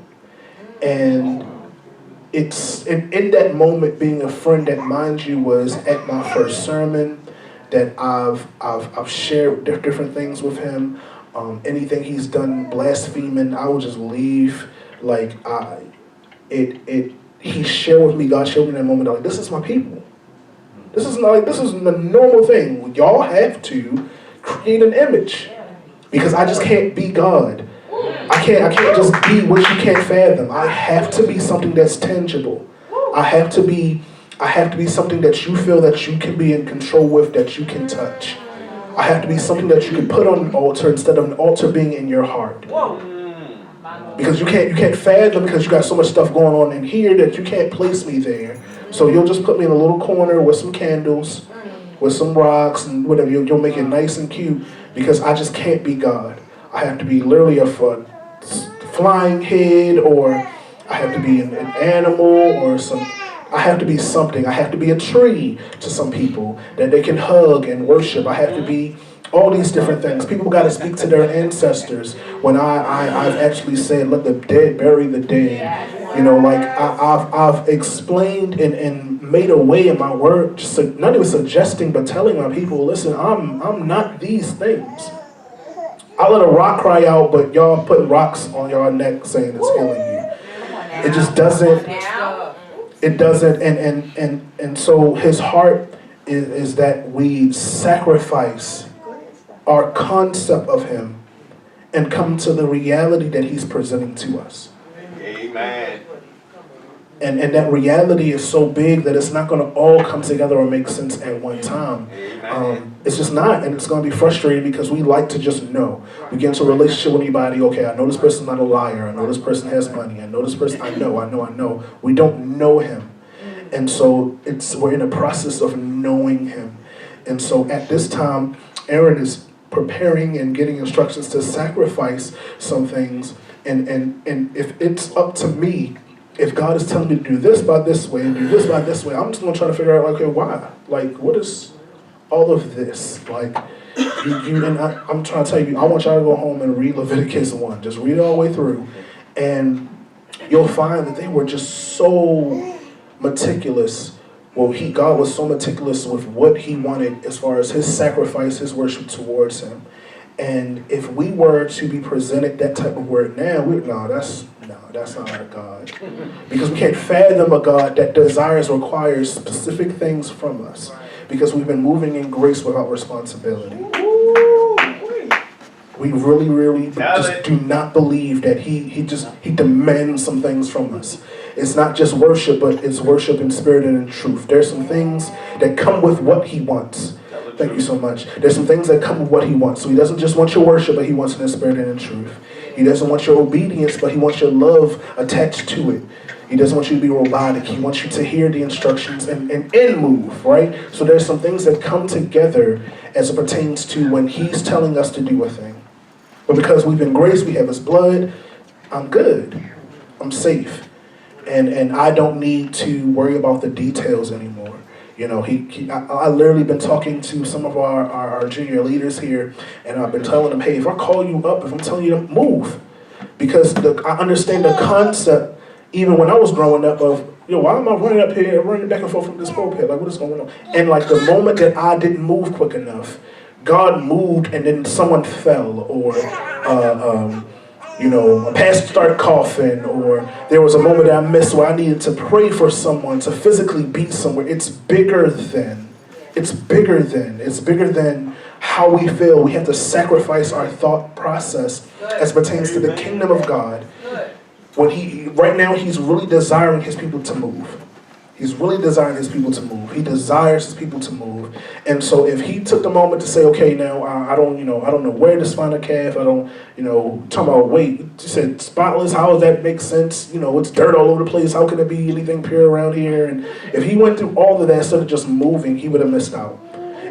and it's in that moment, being a friend that, mind you, was at my first sermon, that I've shared different things with him. Anything he's done blaspheming, I will just leave. Like he shared with me, God showed me in that moment, like, this is my people. This is the normal thing. Y'all have to create an image, because I just can't be God. I can't just be what you can't fathom. I have to be something that's tangible. I have to be something that you feel that you can be in control with, that you can touch. I have to be something that you can put on an altar instead of an altar being in your heart. Because you can't fathom, because you got so much stuff going on in here that you can't place me there. So you'll just put me in a little corner with some candles, with some rocks and whatever. You'll make it nice and cute, because I just can't be God. I have to be literally a flying head, or I have to be an animal, or I have to be something. I have to be a tree to some people that they can hug and worship. I have to be all these different things. People got to speak to their ancestors. When I've actually said, let the dead bury the dead. You know, like I've explained and made a way in my word, just not even suggesting, but telling my people, listen, I'm not these things. I let a rock cry out, but y'all put rocks on y'all neck saying it's healing you. It just doesn't. It doesn't. And so his heart is that we sacrifice our concept of him and come to the reality that he's presenting to us. Amen. And that reality is so big that it's not going to all come together or make sense at one time. It's just not, and it's going to be frustrating because we like to just know. We get into a relationship with anybody, okay, I know this person's not a liar, I know this person has money, I know this person, I know. We don't know him. And so we're in a process of knowing him. And so at this time, Aaron is preparing and getting instructions to sacrifice some things. And if it's up to me, if God is telling me to do this by this way and do this by this way, I'm just going to try to figure out, okay, why? Like, what is all of this? Like, I'm trying to tell you, I want y'all to go home and read Leviticus 1. Just read it all the way through. And you'll find that they were just so meticulous. Well, God was so meticulous with what he wanted as far as his sacrifice, his worship towards him. And if we were to be presented that type of word now, that's not our God. Because we can't fathom a God that requires specific things from us. Because we've been moving in grace without responsibility. We really just do not believe that he demands some things from us. It's not just worship, but it's worship in spirit and in truth. There's some things that come with what he wants. Thank you so much. There's some things that come with what he wants. So he doesn't just want your worship, but he wants it in spirit and in truth. He doesn't want your obedience, but he wants your love attached to it. He doesn't want you to be robotic. He wants you to hear the instructions and move, right? So there's some things that come together as it pertains to when he's telling us to do a thing. But because we've been graced, we have his blood, I'm good. I'm safe. And I don't need to worry about the details anymore. You know, I literally been talking to some of our junior leaders here, and I've been telling them, hey, if I call you up, if I'm telling you to move, because I understand the concept, even when I was growing up, of, why am I running up here, running back and forth from this pulpit? Like, what is going on? And like the moment that I didn't move quick enough, God moved, and then someone fell, or a pastor started coughing, or there was a moment that I missed where I needed to pray for someone, to physically be somewhere. It's bigger than how we feel. We have to sacrifice our thought process as pertains to the kingdom of God. Right now, he's really desiring his people to move. He's really desiring his people to move. He desires his people to move. And so if he took the moment to say, okay, now I don't know where to find a calf. I don't, talking about, wait, you said spotless, how does that make sense? It's dirt all over the place. How can it be anything pure around here? And if he went through all of that instead of just moving, he would have missed out.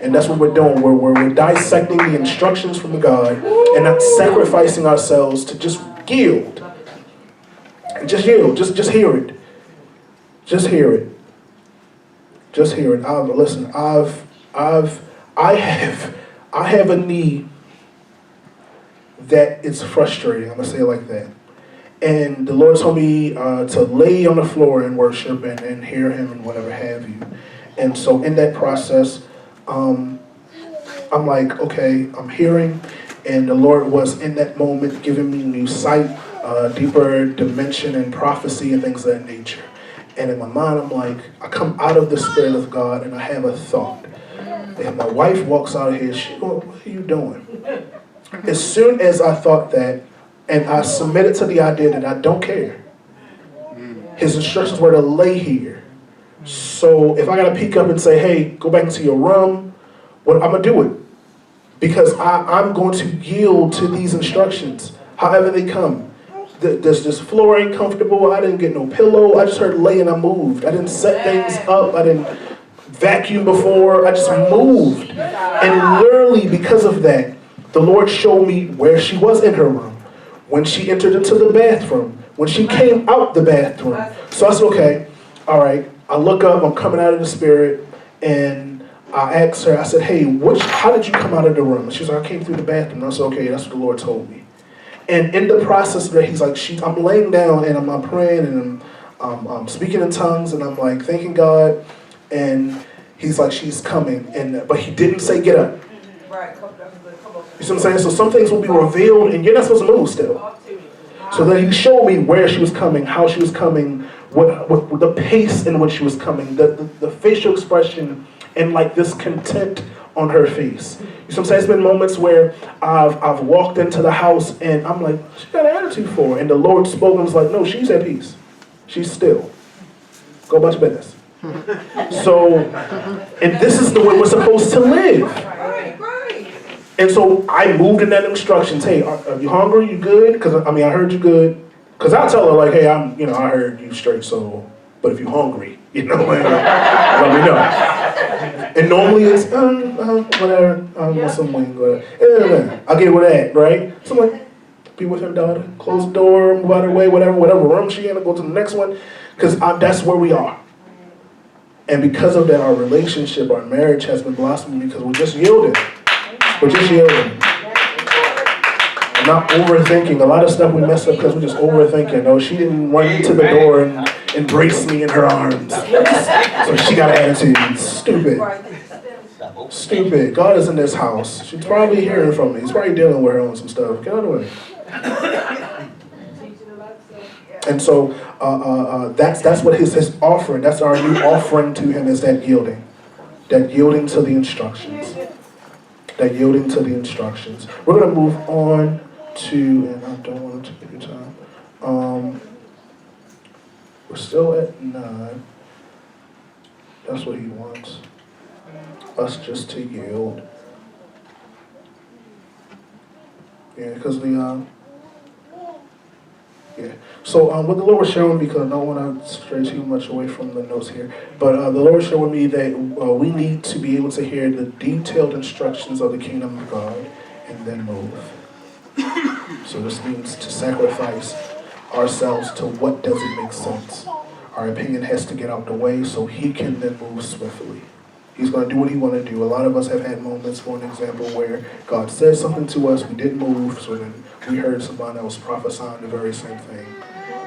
And that's what we're doing. We're dissecting the instructions from God and not sacrificing ourselves to just yield. Just yield. Just hear it. Just hear it. Just hear it. Listen, I have a need that is frustrating. I'm gonna say it like that. And the Lord told me to lay on the floor and worship and hear him and whatever have you. And so in that process, I'm like, okay, I'm hearing, and the Lord was in that moment giving me new sight, deeper dimension and prophecy and things of that nature. And in my mind, I'm like, I come out of the Spirit of God and I have a thought. And my wife walks out of here, she goes, what are you doing? As soon as I thought that, and I submitted to the idea that I don't care. His instructions were to lay here. So if I got to peek up and say, hey, go back into your room, I'm going to do it. Because I'm going to yield to these instructions, however they come. This floor ain't comfortable. I didn't get no pillow. I just heard lay and I moved. I didn't set things up. I didn't vacuum before. I just moved. And literally because of that, the Lord showed me where she was in her room, when she entered into the bathroom, when she came out the bathroom. So I said, okay, all right. I look up, I'm coming out of the Spirit, and I asked her, I said, hey, how did you come out of the room? And she was like, I came through the bathroom. And I said, okay, that's what the Lord told me. And in the process that he's like, I'm laying down and I'm praying and I'm speaking in tongues and I'm like thanking God, and he's like, she's coming, but he didn't say get up. Right. You see what I'm saying? So some things will be revealed and you're not supposed to move still. So then he showed me where she was coming, how she was coming, what the pace in which she was coming, the facial expression, and like this content on her face. You see what I'm saying? It's been moments where I've walked into the house and I'm like, she got an attitude for her. And the Lord spoke and was like, no, she's at peace. She's still. Go about your business. So, and this is the way we're supposed to live. Right. And so I moved in that instructions. Hey, are you hungry? You good? Because I heard you good. Because I tell her like, hey, I heard you straight. So, but if you're hungry, let me know. And normally it's whatever. Want some wing, whatever. I'll get with that, right? So I'm like, be with her daughter. Close the door, move out of her way, whatever room she in, go to the next one. Because that's where we are. And because of that, our relationship, our marriage has been blossoming because we're just yielding. We're just yielding. I'm not overthinking. A lot of stuff we mess up because we're just overthinking. No, she didn't run me to the door and embrace me in her arms. So she got an attitude. Stupid. God is in this house. She's probably hearing from me. He's probably dealing with her on some stuff. Get out of the way. And so that's what his offering, that's our new offering to him, is that yielding. That yielding to the instructions. That yielding to the instructions. We're going to move on to, and I don't want to take your time. We're still at 9. That's what he wants. Us just to yield. Yeah, because So what the Lord was showing me, because I don't want to stray too much away from the notes here, but the Lord was showing me that we need to be able to hear the detailed instructions of the kingdom of God and then move. So this means to sacrifice ourselves to what doesn't make sense. Our opinion has to get out the way so he can then move swiftly. He's going to do what he wants to do. A lot of us have had moments, for an example, where God said something to us, we didn't move, so then we heard somebody else prophesying the very same thing.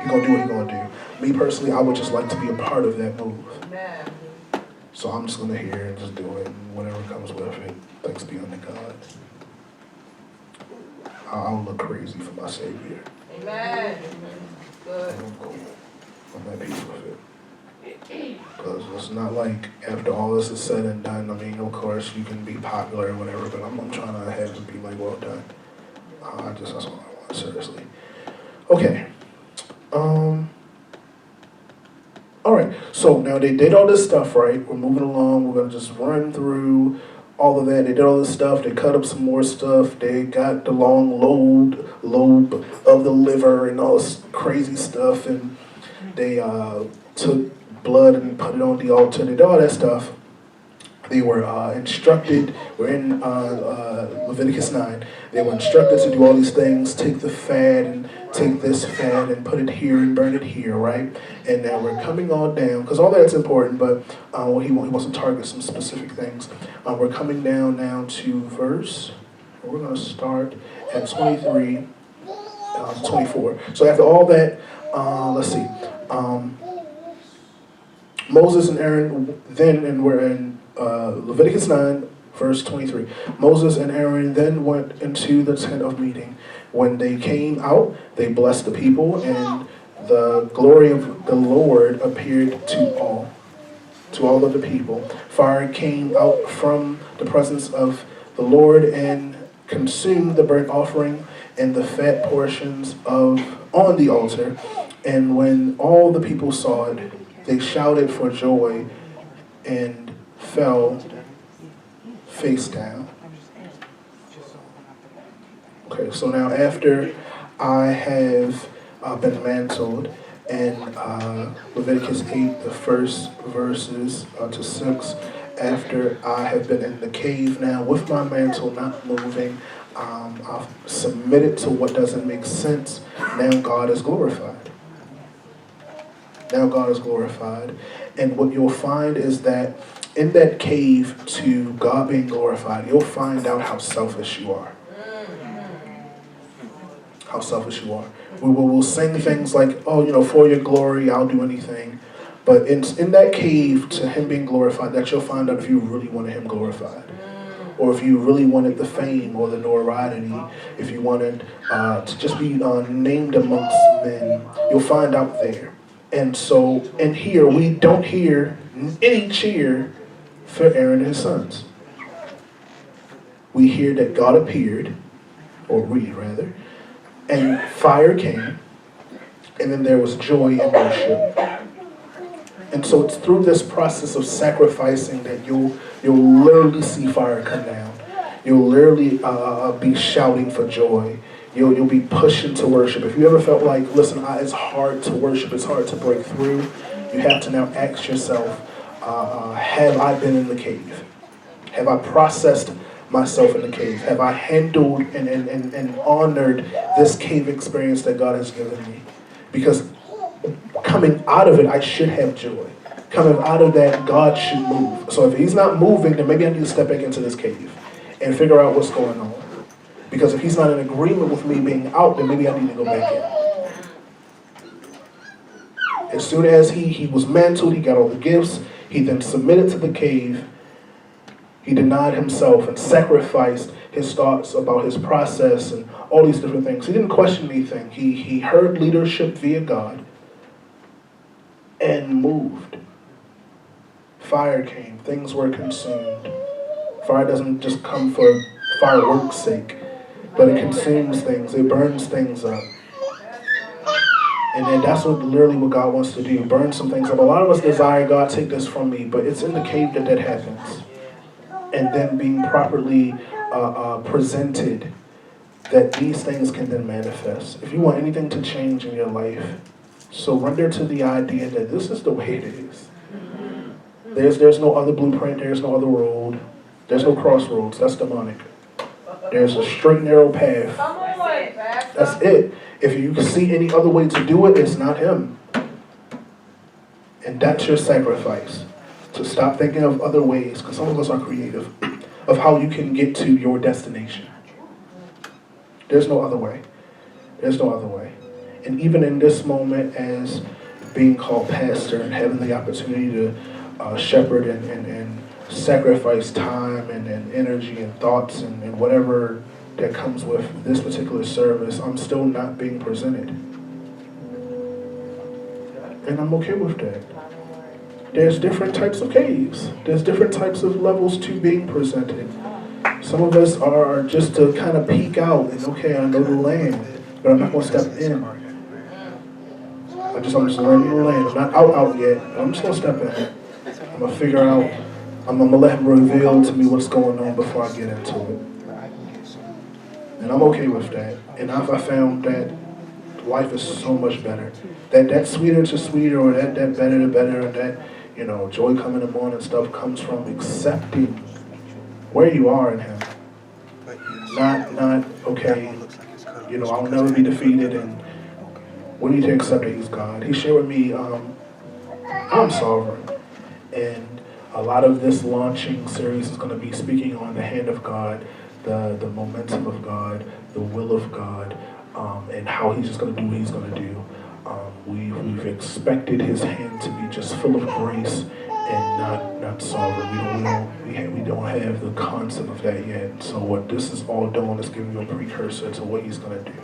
He's going to do what he's going to do. Me personally, I would just like to be a part of that move. So I'm just going to hear and just do it, and whatever comes with it, thanks be unto God. I'll look crazy for my Savior. Amen. Good. I'm cool. I'm at peace with it. Because it's not like after all this is said and done, I mean, of course, you can be popular or whatever, but I'm trying to have it be like, well done. That's all I want, seriously. Okay. All right, so now they did all this stuff, right? We're moving along. We're going to just run through all of that. They did all this stuff. They cut up some more stuff. They got the long lobe of the liver and all this crazy stuff. And they took blood and put it on the altar. They did all that stuff. They were instructed, we're in Leviticus 9, they were instructed to do all these things, take the fat and take this fat and put it here and burn it here, right? And now we're coming on down, because all that's important, but he wants to target some specific things. We're coming down now to verse, we're going to start at 23, 24. So after all that, let's see. Moses and Aaron then, and we're in Leviticus 9, verse 23. Moses and Aaron then went into the tent of meeting. When they came out, they blessed the people, and the glory of the Lord appeared to all of the people. Fire came out from the presence of the Lord and consumed the burnt offering and the fat portions on the altar. And when all the people saw it, they shouted for joy and fell face down. Okay, so now after I have been mantled in Leviticus 8, the first verses to 6, after I have been in the cave now with my mantle not moving, I've submitted to what doesn't make sense. Now God is glorified. Now God is glorified. And what you'll find is that in that cave to God being glorified, you'll find out how selfish you are. how selfish you are. We'll sing things like, oh, for your glory, I'll do anything. But in that cave, to him being glorified, that you'll find out if you really wanted him glorified. Or if you really wanted the fame or the notoriety, if you wanted to just be named amongst men, you'll find out there. And so, in here, we don't hear any cheer for Aaron and his sons. We hear that God appeared, or we rather, and fire came, and then there was joy and worship. And so it's through this process of sacrificing that you'll literally see fire come down. You'll literally be shouting for joy. You'll be pushing to worship. If you ever felt like, listen, it's hard to worship, it's hard to break through, you have to now ask yourself, have I been in the cave? Have I processed myself in the cave? Have I handled and honored this cave experience that God has given me? Because coming out of it, I should have joy. Coming out of that, God should move. So if he's not moving, then maybe I need to step back into this cave and figure out what's going on. Because if he's not in agreement with me being out, then maybe I need to go back in. As soon as he was mantled, he got all the gifts, he then submitted to the cave. He denied himself and sacrificed his thoughts about his process and all these different things. He didn't question anything. He heard leadership via God and moved. Fire came. Things were consumed. Fire doesn't just come for fireworks' sake, but it consumes things. It burns things up. And then that's literally what God wants to do, burn some things up. A lot of us desire, God, take this from me, but it's in the cave that happens. And then being properly presented, that these things can then manifest. If you want anything to change in your life, surrender to the idea that this is the way it is. There's no other blueprint, there's no other road, there's no crossroads, that's demonic. There's a straight, narrow path. That's it. If you see any other way to do it, it's not him. And that's your sacrifice. To stop thinking of other ways, because some of us are creative, of how you can get to your destination. There's no other way. There's no other way. And even in this moment, as being called pastor and having the opportunity to shepherd and sacrifice time and energy and thoughts and whatever that comes with this particular service, I'm still not being presented. And I'm okay with that. There's different types of caves. There's different types of levels to being presented. Some of us are just to kind of peek out and, okay, I know the land, but I'm not going to step in. I'm just learning the land. I'm not out yet, but I'm just going to step in. I'm going to figure out, I'm going to let him reveal to me what's going on before I get into it. And I'm okay with that. And I found that life is so much better. That sweeter to sweeter, or that better to better, and that, joy coming in the morning stuff comes from accepting where you are in him. Not okay, I'll never be defeated, and we need to accept that he's God. He shared with me, I'm sovereign. And a lot of this launching series is going to be speaking on the hand of God, the momentum of God, the will of God, and how he's just going to do what he's going to do. We've expected his hand to be just full of grace and not sovereign. We don't have the concept of that yet. So what this is all doing is giving you a precursor to what he's going to do.